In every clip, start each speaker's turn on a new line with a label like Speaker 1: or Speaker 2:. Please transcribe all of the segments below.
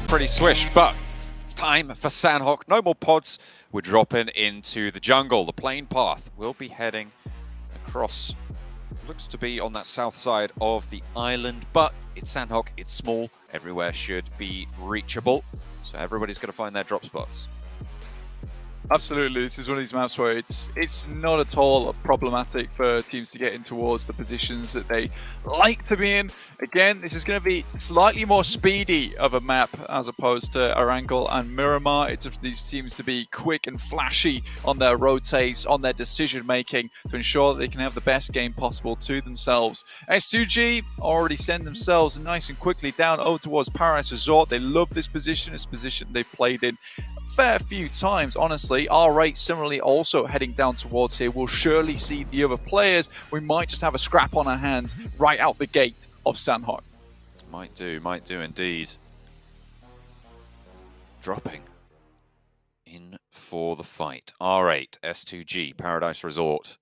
Speaker 1: pretty swish, but it's time for Sanhok. No more pods. We're dropping into the jungle. The plane path will be heading across. Looks to be on that south side of the island, but it's Sanhok. It's small. Everywhere should be reachable. So everybody's going to find their drop spots.
Speaker 2: Absolutely, this is one of these maps where it's not at all problematic for teams to get in towards the positions that they like to be in. Again, this is going to be slightly more speedy of a map as opposed to Erangel and Miramar. It's of these teams to be quick and flashy on their rotates, on their decision making to ensure that they can have the best game possible to themselves. S2G already send themselves nice and quickly down over towards Paradise Resort. They love this position. It's a position they've played in fair few times, honestly. R8 similarly also heading down towards here. We'll surely see the other players. We might just have a scrap on our hands right out the gate of Sanhok.
Speaker 1: Might do indeed. Dropping in for the fight. R8, S2G, Paradise Resort.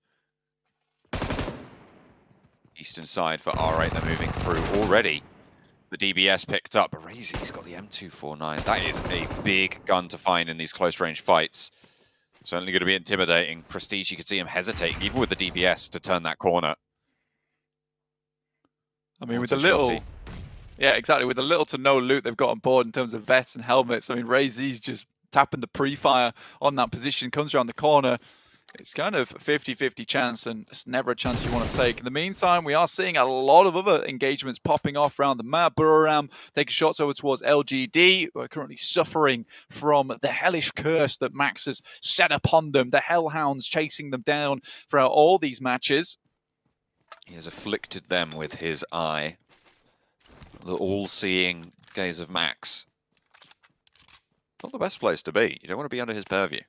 Speaker 1: Eastern side for R8, they're moving through already. The DBS picked up, but Razy's got the M249. That is a big gun to find in these close-range fights. Certainly going to be intimidating. Prestige, you can see him hesitating, even with the DBS, to turn that corner.
Speaker 2: I mean, with the little... Yeah, exactly. With the little to no loot they've got on board in terms of vets and helmets, I mean, Razy's just tapping the pre-fire on that position, comes around the corner. It's kind of a 50-50 chance, and it's never a chance you want to take. In the meantime, we are seeing a lot of other engagements popping off around the map. Buriram taking shots over towards LGD, who are currently suffering from the hellish curse that Max has set upon them. The Hellhounds chasing them down throughout all these matches.
Speaker 1: He has afflicted them with his eye. The all-seeing gaze of Max. Not the best place to be. You don't want to be under his purview.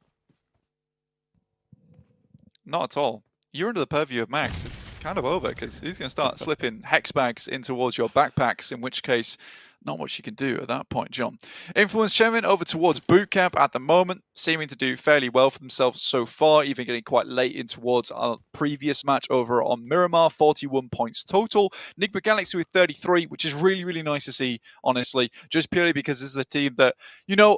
Speaker 2: Not at all. You're under the purview of Max. It's kind of over because he's going to start slipping hex bags in towards your backpacks, in which case, not much you can do at that point, John. Influence Chemin over towards bootcamp at the moment, seeming to do fairly well for themselves so far, even getting quite late in towards our previous match over on Miramar, 41 points total. Nigma Galaxy with 33, which is really, really nice to see, honestly, just purely because this is a team that, you know,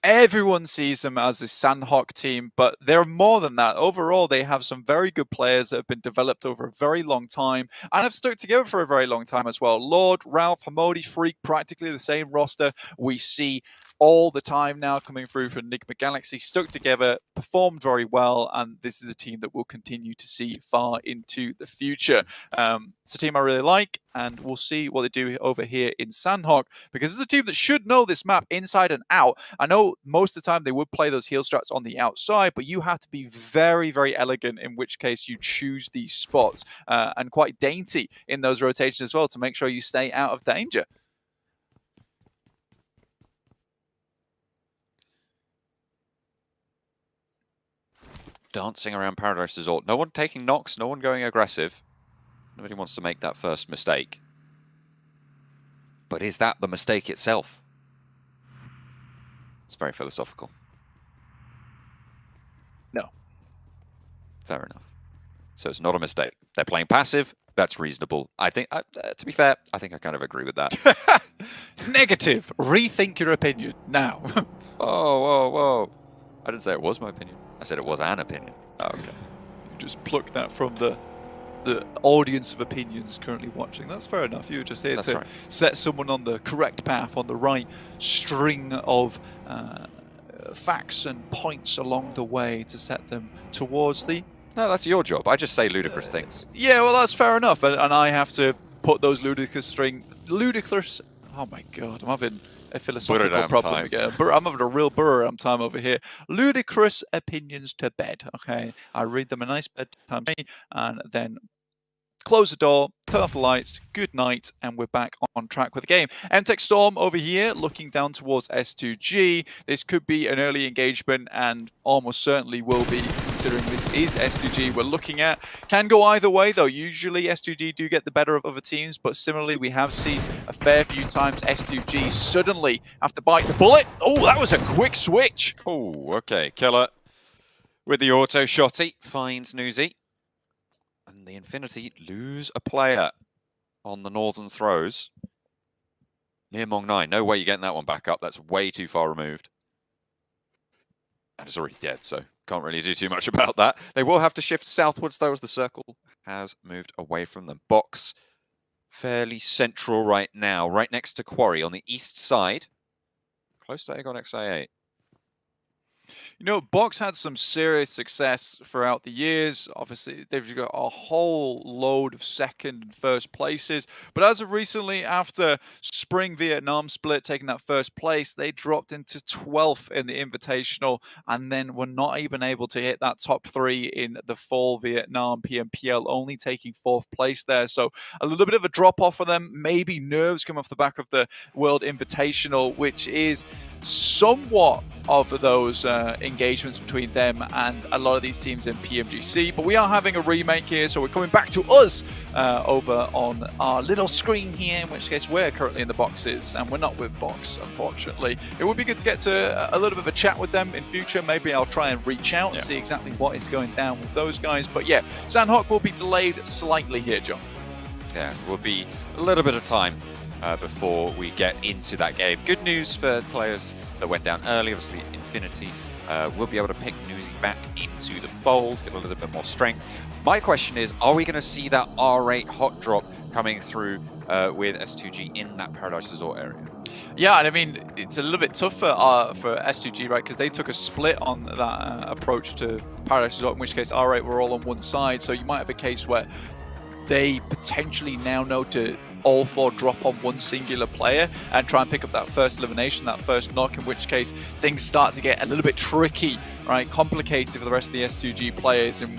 Speaker 2: everyone sees them as a Sanhok team, but they're more than that. Overall, they have some very good players that have been developed over a very long time and have stuck together for a very long time as well. Lord, Ralph, Hamodi, Freak, practically the same roster we see all the time now coming through from Nigma Galaxy, stuck together, performed very well, and this is a team that we'll continue to see far into the future. It's a team I really like, and we'll see what they do over here in Sanhok, because it's a team that should know this map inside and out. I know most of the time they would play those heal strats on the outside, but you have to be very, very elegant, in which case you choose these spots, and quite dainty in those rotations as well to make sure you stay out of danger.
Speaker 1: Dancing around Paradise Resort. No one taking knocks, no one going aggressive. Nobody wants to make that first mistake. But is that the mistake itself? It's very philosophical.
Speaker 2: No.
Speaker 1: Fair enough. So it's not a mistake. They're playing passive. That's reasonable. I think, to be fair, I think I kind of agree with that.
Speaker 2: Negative. Rethink your opinion now.
Speaker 1: Whoa, whoa, whoa. I didn't say it was my opinion. I said it was an opinion.
Speaker 2: Oh, okay. You just plucked that from the audience of opinions currently watching. That's fair enough. You're just here to set someone on the correct path, on the right string of facts and points along the way to set them towards the...
Speaker 1: No, that's your job. I just say ludicrous things.
Speaker 2: Yeah, well, that's fair enough. And I have to put those ludicrous... Oh my God, I'm having a philosophical problem again. I'm having a real Buriram time over here. Ludicrous opinions to bed, okay? I read them a nice bedtime and then close the door, turn off the lights, good night, and we're back on track with the game. emTek Storm over here, looking down towards S2G. This could be an early engagement and almost certainly will be, considering this is S2G we're looking at. Can go either way, though. Usually S2G do get the better of other teams, but similarly, we have seen a fair few times S2G suddenly have to bite the bullet. Oh, that was a quick switch.
Speaker 1: Oh, okay. Killer with the auto shotty finds Newsy. And the Infinity lose a player on the Northern Throws. Near Mong 9. No way you're getting that one back up. That's way too far removed. And it's already dead, so can't really do too much about that. They will have to shift southwards, though, as the circle has moved away from them. Box fairly central right now, right next to Quarry on the east side. Close to Agonxi8.
Speaker 2: You know, Box had some serious success throughout the years. Obviously, they've got a whole load of second and first places. But as of recently, after Spring Vietnam split, taking that first place, they dropped into 12th in the Invitational and then were not even able to hit that top 3 in the Fall Vietnam PMPL, only taking 4th place there. So a little bit of a drop-off for them. Maybe nerves come off the back of the World Invitational, which is somewhat of those engagements between them and a lot of these teams in PMGC. But we are having a remake here, so we're coming back to us over on our little screen here, in which case we're currently in the boxes, and we're not with Box, unfortunately. It would be good to get to a little bit of a chat with them in future. Maybe I'll try and reach out and see exactly what is going down with those guys. But yeah, Sanhok will be delayed slightly here, John.
Speaker 1: Yeah, will be a little bit of time before we get into that game. Good news for players that went down early. Obviously, Infinity will be able to pick Newsy back into the fold, get a little bit more strength. My question is, are we going to see that R8 hot drop coming through with S2G in that Paradise Resort area?
Speaker 2: Yeah, and I mean, it's a little bit tough for S2G, right? Because they took a split on that approach to Paradise Resort, in which case R8 were all on one side. So you might have a case where they potentially now know to all 4 drop on one singular player and try and pick up that first elimination, that first knock, in which case things start to get a little bit tricky, right? Complicated for the rest of the S2G players, and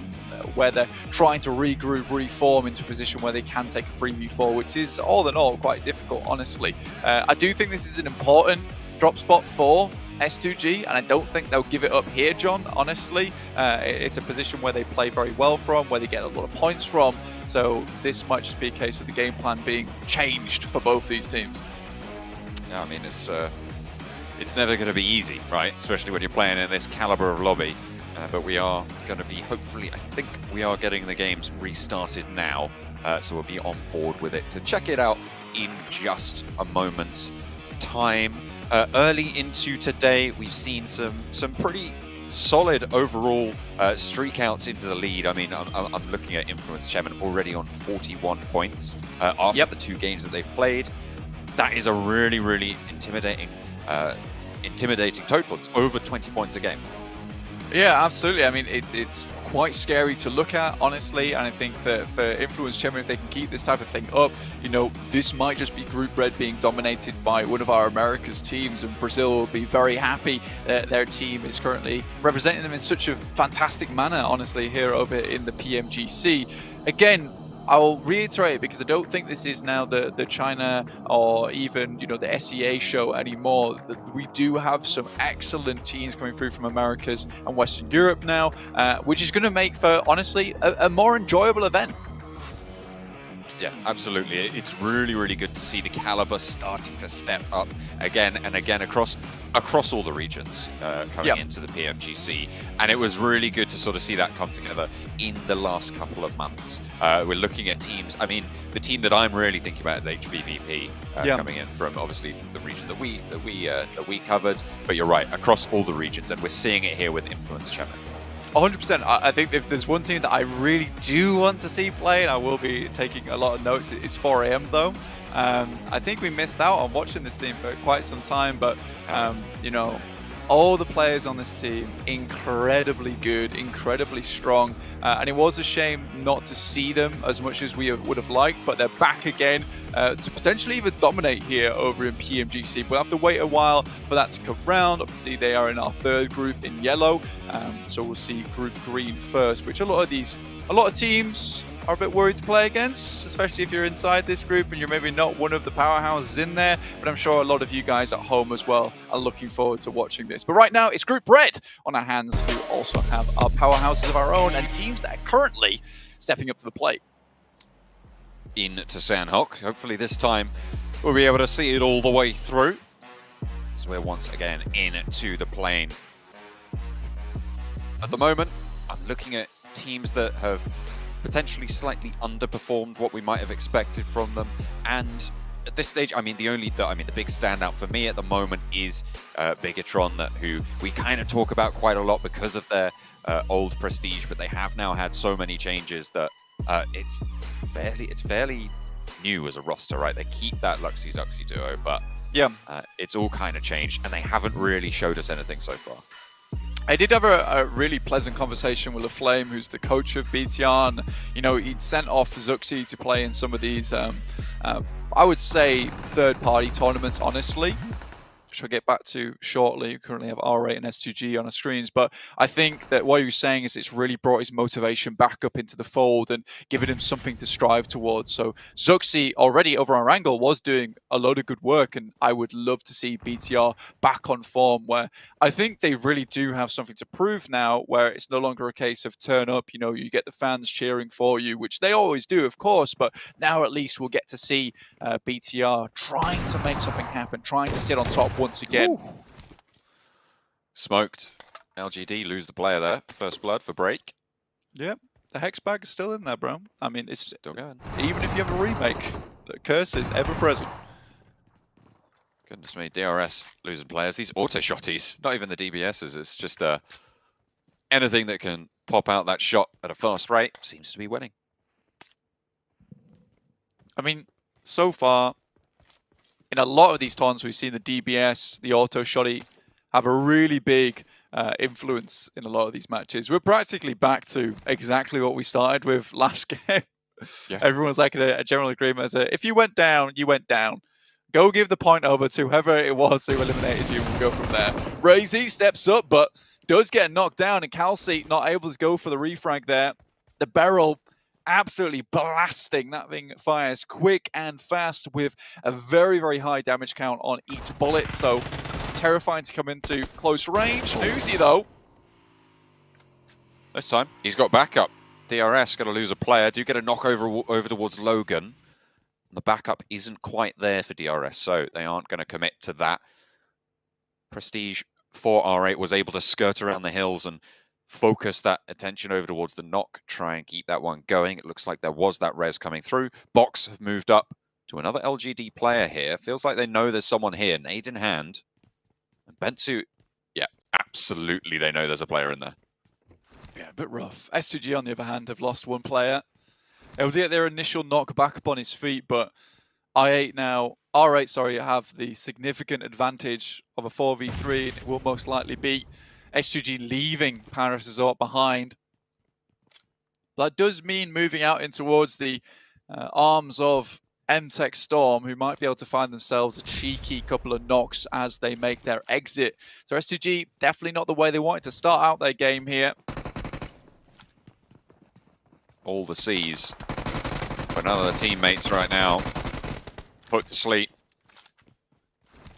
Speaker 2: where they're trying to regroup, reform into a position where they can take a 3v4, which is all in all quite difficult, honestly. I do think this is an important drop spot for S2G, and I don't think they'll give it up here, John, honestly. It's a position where they play very well from, where they get a lot of points from, so this might just be a case of the game plan being changed for both these teams.
Speaker 1: Yeah, I mean, it's never going to be easy, right? Especially when you're playing in this caliber of lobby. But we are going to be, hopefully, I think we are getting the games restarted now, so we'll be on board with it to check it out in just a moment's time. Early into today, we've seen some pretty solid overall streak outs into the lead. I mean, I'm looking at Influence Chemin already on 41 points after the 2 games that they've played. That is a really, really intimidating total. It's over 20 points a game.
Speaker 2: Yeah, absolutely. I mean, it's quite scary to look at, honestly, and I think that for Influence Chemin, if they can keep this type of thing up, you know, this might just be Group Red being dominated by one of our America's teams, and Brazil will be very happy that their team is currently representing them in such a fantastic manner, honestly, here over in the PMGC. Again, I'll reiterate it because I don't think this is now the China or even, you know, the SEA show anymore. We do have some excellent teams coming through from Americas and Western Europe now, which is going to make for, honestly, a more enjoyable event.
Speaker 1: Yeah, absolutely. It's really, really good to see the caliber starting to step up again and again across all the regions coming into the PMGC. And it was really good to sort of see that come together in the last couple of months. We're looking at teams. I mean, the team that I'm really thinking about is HBVP coming in from obviously the region that we covered. But you're right, across all the regions, and we're seeing it here with Influence Chemin.
Speaker 2: 100%. I think if there's one team that I really do want to see play, and I will be taking a lot of notes, it's 4AM though. I think we missed out on watching this team for quite some time, but you know, all the players on this team, incredibly good, incredibly strong, and it was a shame not to see them as much as we would have liked, but they're back again to potentially even dominate here over in PMGC. We'll have to wait a while for that to come round. Obviously, they are in our 3rd group in yellow, so we'll see Group Green first, which a lot of teams are a bit worried to play against, especially if you're inside this group and you're maybe not one of the powerhouses in there. But I'm sure a lot of you guys at home as well are looking forward to watching this. But right now, it's Group Red on our hands, who also have our powerhouses of our own and teams that are currently stepping up to the plate.
Speaker 1: Into Sanhok. Hopefully this time we'll be able to see it all the way through. So we're once again into the plane. At the moment, I'm looking at teams that have potentially slightly underperformed what we might have expected from them, and at this stage, I mean, the big standout for me at the moment is Bigetron, who we kind of talk about quite a lot because of their old prestige, but they have now had so many changes that it's fairly new as a roster, right? They keep that Luxy Zuxy duo, but
Speaker 2: yeah,
Speaker 1: it's all kind of changed, and they haven't really showed us anything so far.
Speaker 2: I did have a really pleasant conversation with LaFlame, who's the coach of BTR, and, you know, he'd sent off Zuxy to play in some of these, I would say, third-party tournaments, honestly, which I'll get back to shortly. We currently have R8 and S2G on our screens, but I think that what he was saying is it's really brought his motivation back up into the fold and given him something to strive towards. So Zuxy already over on Wrangle was doing a load of good work, and I would love to see BTR back on form, where I think they really do have something to prove now, where it's no longer a case of turn up, you know, you get the fans cheering for you, which they always do, of course, but now at least we'll get to see BTR trying to make something happen, trying to sit on top once again.
Speaker 1: Ooh. Smoked. LGD lose the player there. First blood for break.
Speaker 2: Yeah, the hex bag is still in there, bro. I mean, it's
Speaker 1: still going.
Speaker 2: Even if you have a remake, the curse is ever present.
Speaker 1: Goodness me, DRS losing players. These auto shotties, not even the DBSs. It's just anything that can pop out that shot at a fast rate seems to be winning.
Speaker 2: I mean, so far, in a lot of these tournaments, we've seen the DBS, the auto shotty, have a really big influence in a lot of these matches. We're practically back to exactly what we started with last game. Yeah. Everyone's like a general agreement as if you went down, you went down. Go give the point over to whoever it was who eliminated you, and we'll go from there. Razy steps up, but does get knocked down, and Calci not able to go for the refrag there. The barrel absolutely blasting. That thing fires quick and fast with a very, very high damage count on each bullet. So terrifying to come into close range. Uzi, though.
Speaker 1: This time, he's got backup. DRS got to lose a player. Do get a knock over towards Logan. The backup isn't quite there for DRS, so they aren't going to commit to that. Prestige for R8 was able to skirt around the hills and focus that attention over towards the knock, try and keep that one going. It looks like there was that res coming through. Box have moved up to another LGD player here. Feels like they know there's someone here, nade in hand. And Bentu, yeah, absolutely they know there's a player in there.
Speaker 2: Yeah, a bit rough. S2G, on the other hand, have lost one player. Able to get their initial knock back up on his feet, but R8, sorry, have the significant advantage of a 4v3, and it will most likely be S2G leaving Paris Resort behind. That does mean moving out in towards the arms of emTek Storm, who might be able to find themselves a cheeky couple of knocks as they make their exit. So S2G, definitely not the way they wanted to start out their game here.
Speaker 1: All the C's. But none of the teammates right now put to sleep.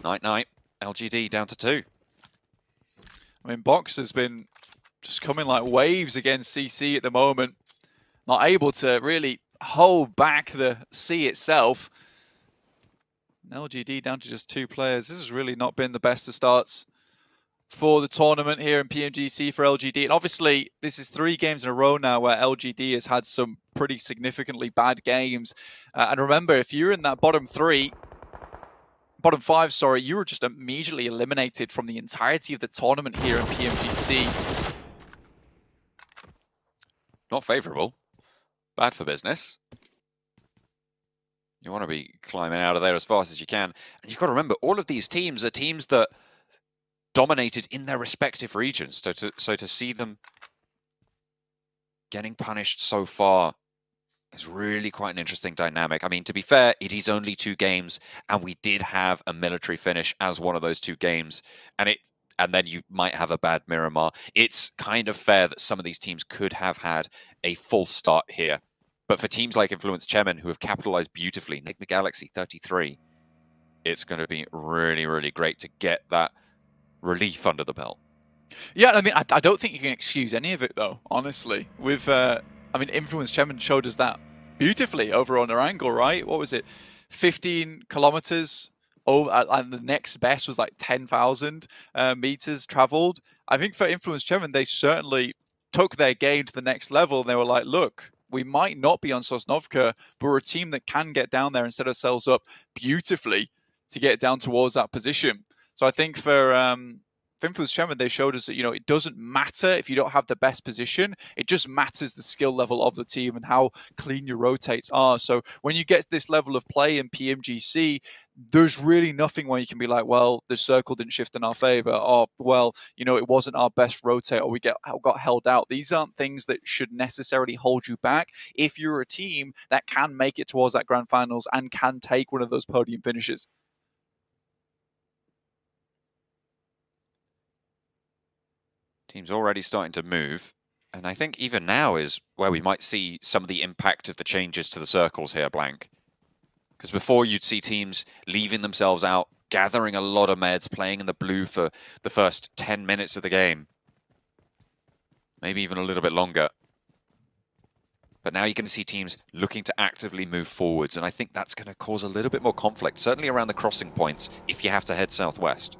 Speaker 1: Night-night. LGD down to 2.
Speaker 2: I mean, Box has been just coming like waves against CC at the moment. Not able to really hold back the C itself. And LGD down to just 2 players. This has really not been the best of starts for the tournament here in PMGC for LGD. And obviously, this is 3 games in a row now where LGD has had some pretty significantly bad games. And remember, if you're in that bottom 5, sorry, you were just immediately eliminated from the entirety of the tournament here in PMGC.
Speaker 1: Not favorable. Bad for business. You want to be climbing out of there as fast as you can. And you've got to remember, all of these teams are teams that dominated in their respective regions. So to see them getting punished so far is really quite an interesting dynamic. I mean, to be fair, it is only 2 games, and we did have a military finish as one of those 2 games, and then you might have a bad Miramar. It's kind of fair that some of these teams could have had a full start here. But for teams like Influence Chemin, who have capitalized beautifully, Nigma Galaxy 33, it's going to be really, really great to get that relief under the belt.
Speaker 2: Yeah, I mean, I don't think you can excuse any of it, though, honestly. With, I mean, Influence Chemin showed us that beautifully over on their angle, right? What was it? 15 kilometers over, and the next best was like 10,000 meters traveled. I think for Influence Chemin, they certainly took their game to the next level. And they were like, look, we might not be on Sosnovka, but we're a team that can get down there and set ourselves up beautifully to get down towards that position. So I think for Influence Chemin, they showed us that, you know, it doesn't matter if you don't have the best position. It just matters the skill level of the team and how clean your rotates are. So when you get this level of play in PMGC, there's really nothing where you can be like, well, the circle didn't shift in our favor, or, well, you know, it wasn't our best rotate, or we got held out. These aren't things that should necessarily hold you back if you're a team that can make it towards that grand finals and can take one of those podium finishes.
Speaker 1: Team's already starting to move. And I think even now is where we might see some of the impact of the changes to the circles here, Blank. Because before you'd see teams leaving themselves out, gathering a lot of meds, playing in the blue for the first 10 minutes of the game. Maybe even a little bit longer. But now you're going to see teams looking to actively move forwards. And I think that's going to cause a little bit more conflict, certainly around the crossing points, if you have to head southwest.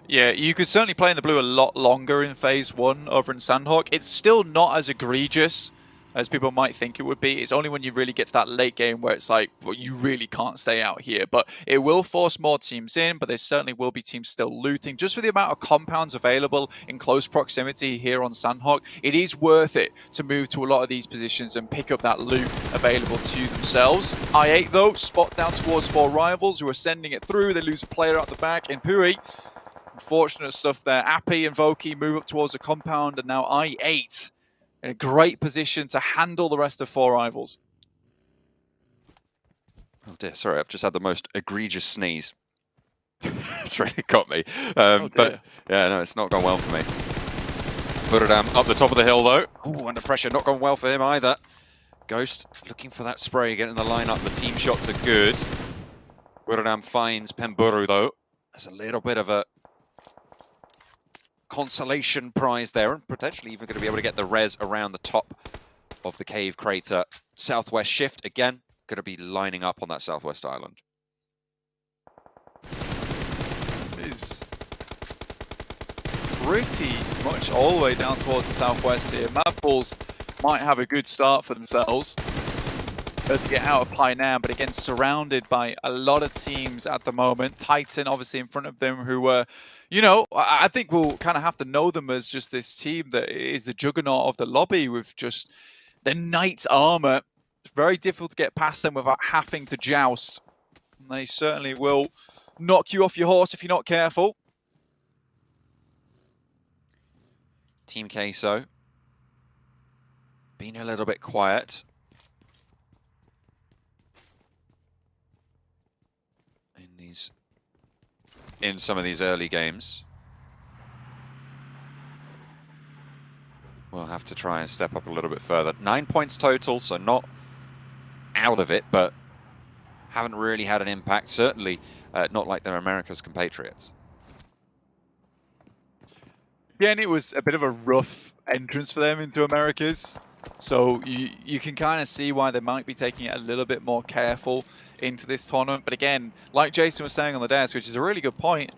Speaker 2: Yeah, you could certainly play in the blue a lot longer in Phase 1 over in Sanhok. It's still not as egregious as people might think it would be. It's only when you really get to that late game where it's like, well, you really can't stay out here. But it will force more teams in, but there certainly will be teams still looting. Just for the amount of compounds available in close proximity here on Sanhok, it is worth it to move to a lot of these positions and pick up that loot available to themselves. I8, though, spot down towards 4 rivals who are sending it through. They lose a player out the back in Puri. Unfortunate stuff there. Appy and Voki move up towards the compound, and now I8 in a great position to handle the rest of 4 rivals.
Speaker 1: Oh dear, sorry, I've just had the most egregious sneeze. It's really got me. But yeah, no, it's not gone well for me. Buriram up the top of the hill though. Ooh, under pressure, not gone well for him either. Ghost looking for that spray, getting the lineup. The team shots are good. Buriram finds Pemburu though. There's a little bit of a consolation prize there, and potentially even going to be able to get the res around the top of the cave crater. Southwest shift again, going to be lining up on that southwest island.
Speaker 2: It's pretty much all the way down towards the southwest here. MadBulls might have a good start for themselves to get out of Painan, but again surrounded by a lot of teams at the moment. Titan obviously in front of them, who were, you know, I think we'll kind of have to know them as just this team that is the juggernaut of the lobby with just the knight's armor. It's very difficult to get past them without having to joust. And they certainly will knock you off your horse if you're not careful.
Speaker 1: Team Queso being a little bit quiet. In some of these early games. We'll have to try and step up a little bit further. 9 points total, so not out of it, but haven't really had an impact. Certainly not like their America's compatriots.
Speaker 2: Yeah, and it was a bit of a rough entrance for them into Americas. So you can kind of see why they might be taking it a little bit more careful into this tournament. But again, like Jason was saying on the desk, which is a really good point,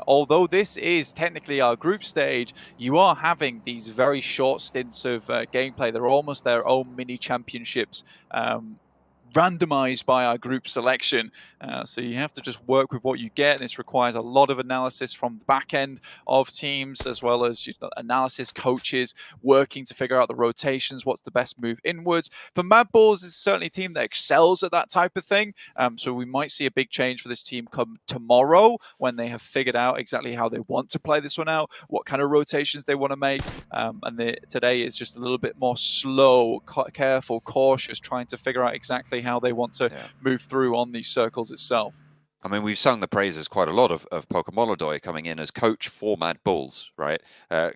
Speaker 2: although this is technically our group stage, you are having these very short stints of gameplay. They're almost their own mini championships, randomized by our group selection. So you have to just work with what you get. This requires a lot of analysis from the back end of teams, as well as analysis coaches working to figure out the rotations, what's the best move inwards. For MadBulls, is certainly a team that excels at that type of thing. So we might see a big change for this team come tomorrow when they have figured out exactly how they want to play this one out, what kind of rotations they want to make. Today is just a little bit more slow, careful, cautious, trying to figure out exactly how they want to move through on these circles itself.
Speaker 1: I mean, we've sung the praises quite a lot of Pokemolodoy coming in as coach for MadBulls, right?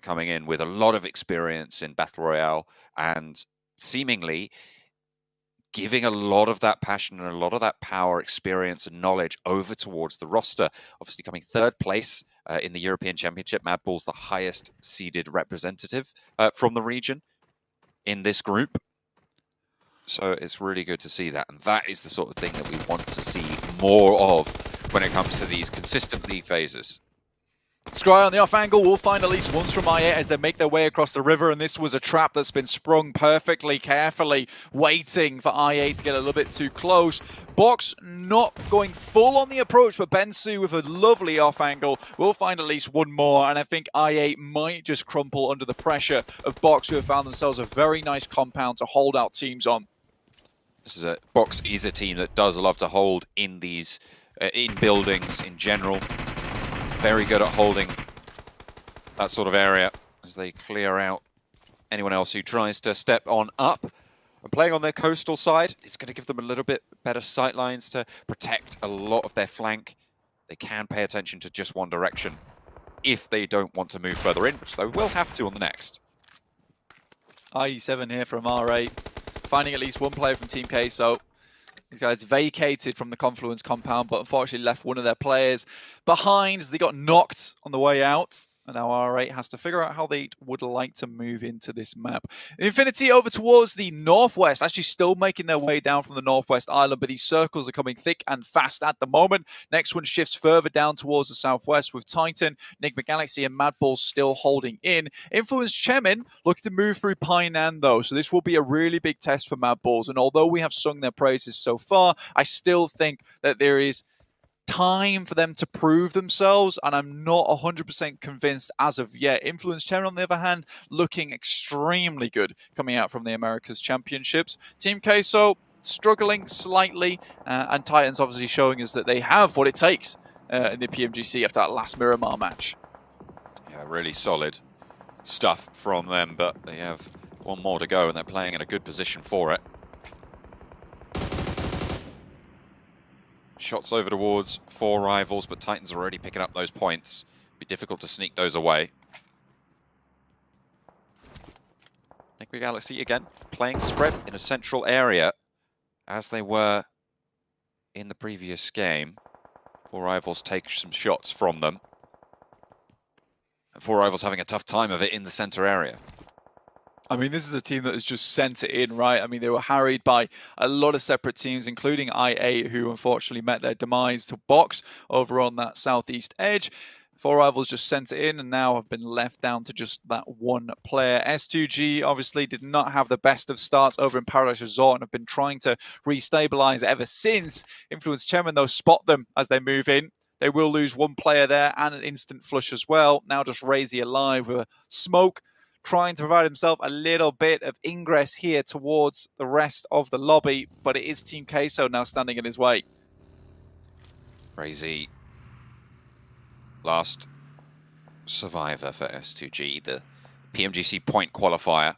Speaker 1: Coming in with a lot of experience in Battle Royale and seemingly giving a lot of that passion and a lot of that power, experience and knowledge over towards the roster. Obviously coming 3rd place in the European Championship. MadBulls, the highest seeded representative from the region in this group. So it's really good to see that. And that is the sort of thing that we want to see more of when it comes to these consistent league phases.
Speaker 2: Scry on the off angle will find at least once from IA as they make their way across the river, and this was a trap that's been sprung perfectly, carefully, waiting for IA to get a little bit too close. Box not going full on the approach, but Bensu with a lovely off angle will find at least one more, and I think IA might just crumple under the pressure of Box, who have found themselves a very nice compound to hold out teams on.
Speaker 1: This is a Box is a team that does love to hold in these in buildings in general. Very good at holding that sort of area as they clear out anyone else who tries to step on up. And playing on their coastal side, it's going to give them a little bit better sight lines to protect a lot of their flank. They can pay attention to just one direction if they don't want to move further in, which they will have to on the next.
Speaker 2: IE7 here from R8, finding at least one player from Team Queso. These guys vacated from the Confluence compound, but unfortunately left one of their players behind as they got knocked on the way out. And now R8 has to figure out how they would like to move into this map. Infinity over towards the northwest, actually still making their way down from the northwest island, but these circles are coming thick and fast at the moment. Next one shifts further down towards the southwest with Titan, Nigma Galaxy, and MadBulls still holding in. Influence Chemin looking to move through Painan though, so this will be a really big test for MadBulls. And although we have sung their praises so far, I still think that there is time for them to prove themselves, and I'm not 100% convinced as of yet. Influence Chemin, on the other hand, looking extremely good coming out from the Americas Championships. Team Queso struggling slightly, and Titans obviously showing us that they have what it takes in the PMGC after that last Miramar match.
Speaker 1: Yeah, really solid stuff from them, but they have one more to go, and they're playing in a good position for it. Shots over towards 4 rivals, but Titans are already picking up those points. Be difficult to sneak those away. Nigma Galaxy again playing spread in a central area as they were in the previous game. 4 rivals take some shots from them. And 4 rivals having a tough time of it in the center area.
Speaker 2: I mean, this is a team that has just sent it in, right? I mean, they were harried by a lot of separate teams, including IA, who unfortunately met their demise to Box over on that southeast edge. 4 rivals just sent it in and now have been left down to just that one player. S2G obviously did not have the best of starts over in Paradise Resort and have been trying to restabilize ever since. Influence Chemin, though, spot them as they move in. They will lose one player there and an instant flush as well. Now just Razy alive with a smoke, trying to provide himself a little bit of ingress here towards the rest of the lobby, but it is Team Queso now standing in his way.
Speaker 1: Crazy last survivor for S2G, the PMGC point qualifier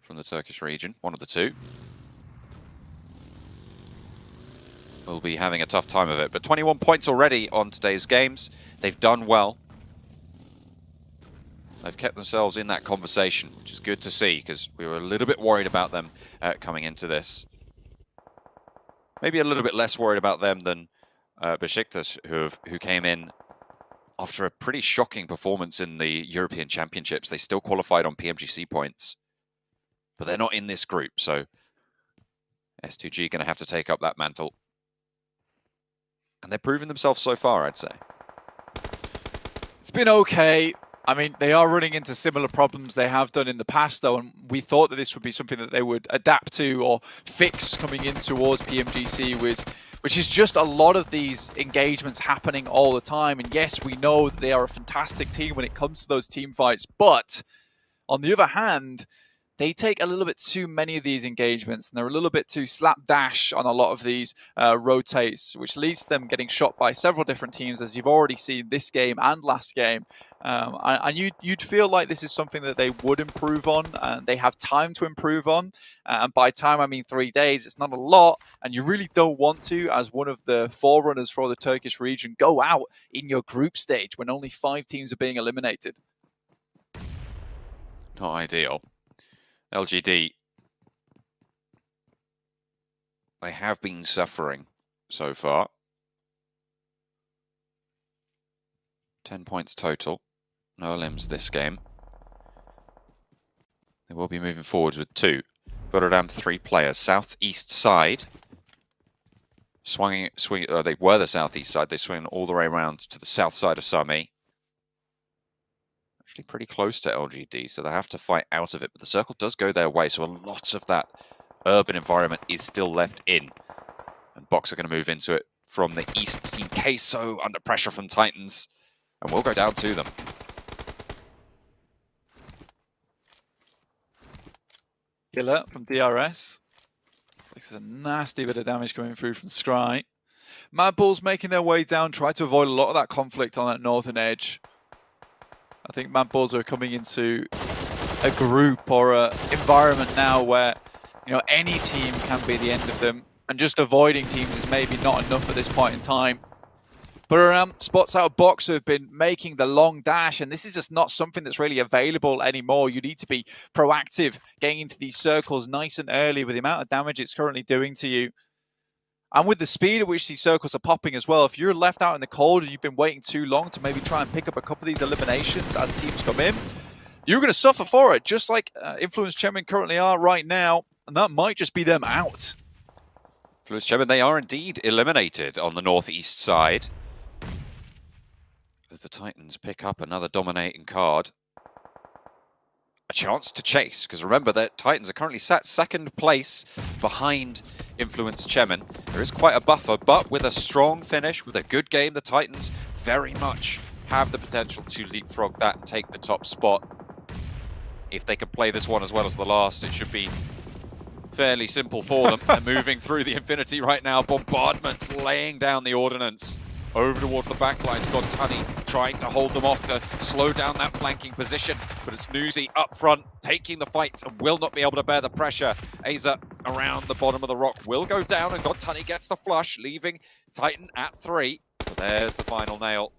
Speaker 1: from the Turkish region, one of the two. Will be having a tough time of it, but 21 points already on today's games. They've done well. They've kept themselves in that conversation, which is good to see, because we were a little bit worried about them coming into this. Maybe a little bit less worried about them than Besiktas, who came in after a pretty shocking performance in the European Championships. They still qualified on PMGC points, but they're not in this group, so S2G going to have to take up that mantle. And they're proving themselves so far, I'd say.
Speaker 2: It's been okay. I mean, they are running into similar problems they have done in the past, though, and we thought that this would be something that they would adapt to or fix coming in towards PMGC, which is just a lot of these engagements happening all the time. And yes, we know that they are a fantastic team when it comes to those team fights, but on the other hand, they take a little bit too many of these engagements, and they're a little bit too slapdash on a lot of these rotates, which leads to them getting shot by several different teams, as you've already seen this game and last game. And you'd feel like this is something that they would improve on, and they have time to improve on. And by time, I mean 3 days. It's not a lot, and you really don't want to, as one of the forerunners for the Turkish region, go out in your group stage when only 5 teams are being eliminated.
Speaker 1: Not ideal. LGD, they have been suffering so far. 10 points total. No elims this game. They will be moving forwards with 2. Buriram 3 players. Southeast side. They were the southeast side. They swing all the way around to the south side of Sami. Actually pretty close to LGD, so they have to fight out of it. But the circle does go their way, so a lot of that urban environment is still left in. And Box are going to move into it from the east. Team Queso under pressure from Titans. And we'll go down to them.
Speaker 2: Killer from DRS. This is a nasty bit of damage coming through from Scry. MadBulls making their way down, try to avoid a lot of that conflict on that northern edge. I think MadBulls are coming into a group or an environment now where, you know, any team can be the end of them, and just avoiding teams is maybe not enough at this point in time. But spots out of Box have been making the long dash, and this is just not something that's really available anymore. You need to be proactive, getting into these circles nice and early with the amount of damage it's currently doing to you. And with the speed at which these circles are popping as well, if you're left out in the cold and you've been waiting too long to maybe try and pick up a couple of these eliminations as teams come in, you're going to suffer for it, just like Influence Chemin currently are right now, and that might just be them out.
Speaker 1: Influence Chemin, they are indeed eliminated on the northeast side. As the Titans pick up another dominating card. A chance to chase, because remember that Titans are currently sat second place behind Influence Chemin. There is quite a buffer, but with a strong finish, with a good game, the Titans very much have the potential to leapfrog that and take the top spot. If they can play this one as well as the last, it should be fairly simple for them. They're moving through the Infinity right now. Bombardment's laying down the ordnance. Over towards the back line, it's got Tunny trying to hold them off to slow down that flanking position. But it's Newsy up front, taking the fight and will not be able to bear the pressure. Aza around the bottom of the rock will go down, and God Tunny gets the flush, leaving Titan at 3. But there's the final nail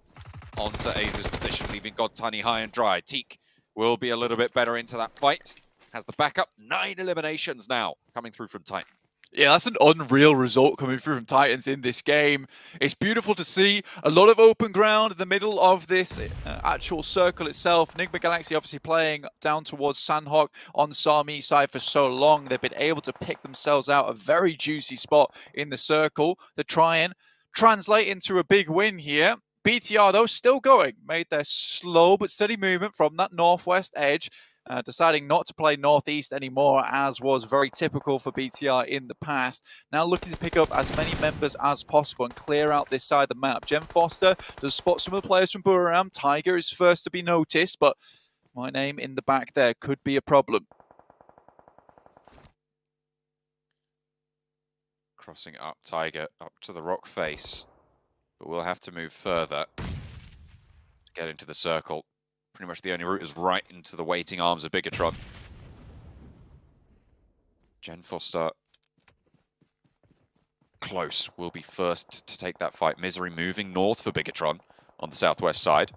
Speaker 1: onto Aza's position, leaving God Tunny high and dry. Teak will be a little bit better into that fight. Has the backup. 9 eliminations now coming through from Titan.
Speaker 2: Yeah, that's an unreal result coming through from Titans in this game. It's beautiful to see. A lot of open ground in the middle of this actual circle itself. Nigma Galaxy obviously playing down towards Sanhok on the Sami side for so long. They've been able to pick themselves out a very juicy spot in the circle to try and translate into a big win here. BTR, though, still going. Made their slow but steady movement from that northwest edge. Deciding not to play Northeast anymore, as was very typical for BTR in the past. Now looking to pick up as many members as possible and clear out this side of the map. Jem Foster does spot some of the players from Buriram. Tiger is first to be noticed, but my name in the back there could be a problem.
Speaker 1: Crossing up Tiger, up to the rock face. But we'll have to move further to get into the circle. Pretty much the only route is right into the waiting arms of Bigetron. Jen Foster close, will be first to take that fight. Misery moving north for Bigetron on the southwest side.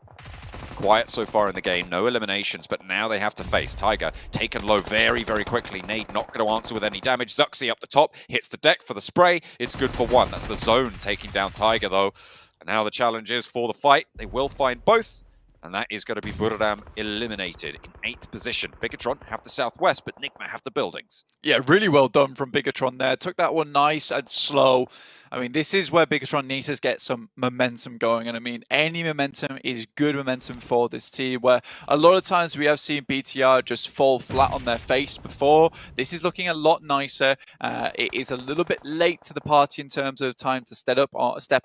Speaker 1: Quiet so far in the game, no eliminations, but now they have to face Tiger. Taken low very, very quickly. Nade not going to answer with any damage. Zuxi up the top, hits the deck for the spray. It's good for 1. That's the zone taking down Tiger though. And now the challenge is for the fight. They will find both. And that is going to be Buriram eliminated in 8th position. Bigetron have the southwest, but Nigma have the buildings.
Speaker 2: Yeah, really well done from Bigetron there. Took that one nice and slow. I mean, this is where Bigetron needs to get some momentum going. And I mean, any momentum is good momentum for this team, where a lot of times we have seen BTR just fall flat on their face before. This is looking a lot nicer. It is a little bit late to the party in terms of time to step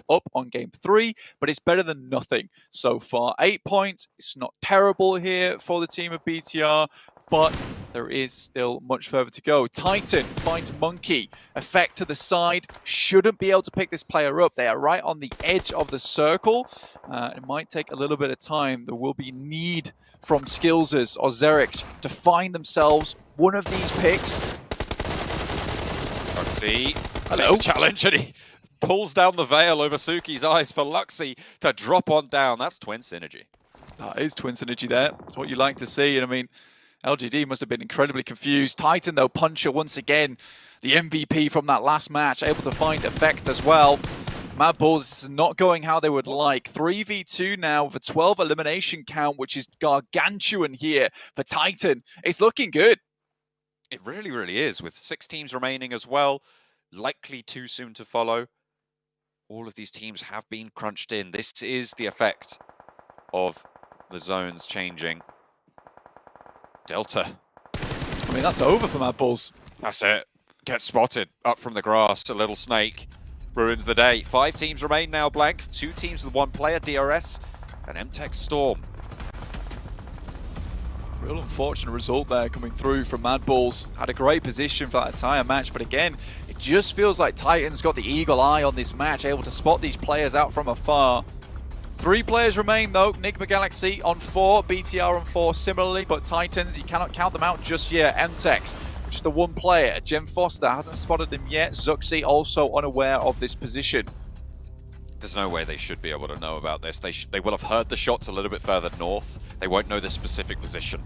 Speaker 2: up on game 3, but it's better than nothing so far. 8 points. It's not terrible here for the team of BTR, but there is still much further to go. Titan finds Monkey. Effect to the side. Shouldn't be able to pick this player up. They are right on the edge of the circle. It might take a little bit of time. There will be need from Skillsers or Xerix to find themselves one of these picks.
Speaker 1: Luxy,
Speaker 2: hello.
Speaker 1: Challenge, and he pulls down the veil over Suki's eyes for Luxy to drop on down. That's twin synergy.
Speaker 2: That is twin synergy there. It's what you like to see. And I mean, LGD must have been incredibly confused. Titan, though, Puncher once again, the MVP from that last match, able to find effect as well. MadBulls is not going how they would like. 3v2 now with a 12 elimination count, which is gargantuan here for Titan. It's looking good.
Speaker 1: It really, really is, with 6 teams remaining as well. Likely too soon to follow. all of these teams have been crunched in. This is the effect of the zones changing. Delta.
Speaker 2: I mean, that's over for MadBulls.
Speaker 1: That's it. Gets spotted up from the grass. A little snake ruins the day. 5 teams remain now blank. 2 teams with 1 player, DRS and emTek Storm.
Speaker 2: Real unfortunate result there coming through from MadBulls. Had a great position for that entire match, but again, it just feels like Titan's got the eagle eye on this match, able to spot these players out from afar. 3 players remain though. Nigma Galaxy on 4, BTR on 4 similarly, but Titans, you cannot count them out just yet. emTek, just the 1 player. Jem Foster hasn't spotted him yet. Zuxi also unaware of this position.
Speaker 1: There's no way they should be able to know about this. They will have heard the shots a little bit further north. They won't know the specific position.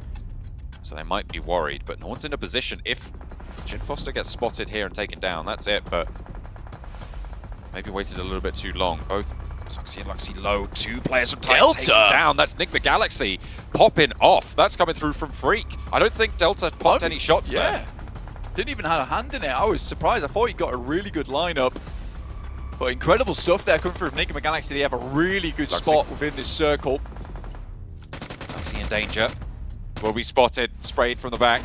Speaker 1: So they might be worried, but no one's in a position. If Jem Foster gets spotted here and taken down, that's it, but maybe waited a little bit too long. Both Zuxi and Luxi low. 2 players from Titan taken down. That's Nigma Galaxy popping off. That's coming through from Freak. I don't think Delta popped any shots there.
Speaker 2: Didn't even have a hand in it. I was surprised. I thought he got a really good lineup. But incredible stuff there coming from Nigma Galaxy. They have a really good spot within this circle.
Speaker 1: Luxi in danger. Will be spotted, sprayed from the back.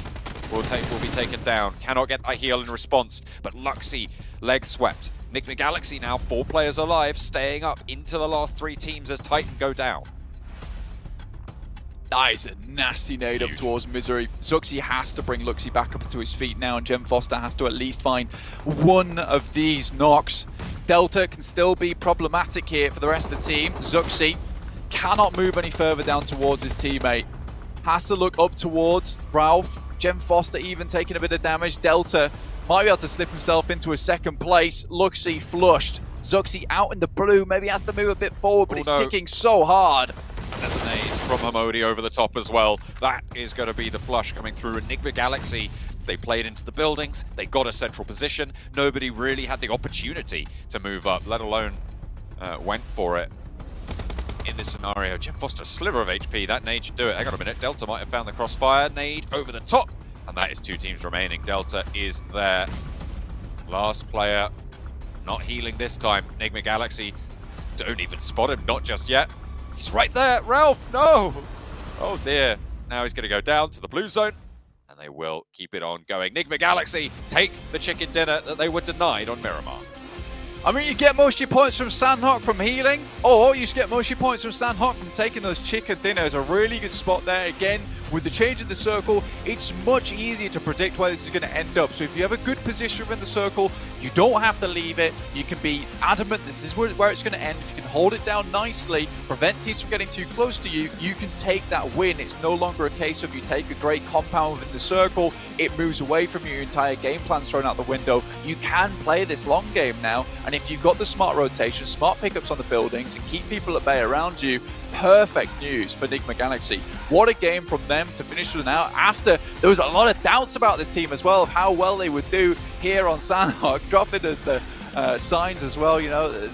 Speaker 1: Will be taken down. Cannot get a heal in response, but Luxi leg swept. Nigma Galaxy now 4 players alive, staying up into the last 3 teams as Titan go down.
Speaker 2: That is a nasty nade up towards Misery. Zuxi has to bring Luxi back up to his feet now, and Jem Foster has to at least find 1 of these knocks. Delta can still be problematic here for the rest of the team. Zuxi cannot move any further down towards his teammate. Has to look up towards Ralph. Jem Foster even taking a bit of damage. Delta might be able to slip himself into a 2nd place. Luxi flushed. Zuxi out in the blue. Maybe has to move a bit forward, but it's ticking so hard.
Speaker 1: And there's a nade from Hamodi over the top as well. That is going to be the flush coming through. And Nigma Galaxy, they played into the buildings. They got a central position. Nobody really had the opportunity to move up, let alone went for it. In this scenario, Jem Foster, a sliver of HP. That nade should do it. Hang on a minute. Delta might have found the crossfire. Nade over the top. And that is 2 teams remaining. Delta is there. Last player. Not healing this time. Nigma Galaxy don't even spot him. Not just yet. He's right there. Ralph, no. Oh dear. Now he's going to go down to the blue zone. And they will keep it on going. Nigma Galaxy take the chicken dinner that they were denied on Miramar.
Speaker 2: I mean, you get most of your points from Sanhok from healing, or you just get most of your points from Sanhok from taking those chicken dinners. A really good spot there. Again, with the change in the circle, it's much easier to predict where this is going to end up. So if you have a good position within the circle, you don't have to leave it. You can be adamant that this is where it's going to end. If you can hold it down nicely, prevent teams from getting too close to you, you can take that win. It's no longer a case of you take a great compound within the circle, it moves away from you, your entire game plan's thrown out the window. You can play this long game now, and if you've got the smart rotation, smart pickups on the buildings, and keep people at bay around you, perfect news for Nigma Galaxy. What a game from them to finish with now, after there was a lot of doubts about this team as well, of how well they would do here on Sanhok, dropping as the signs as well, you know.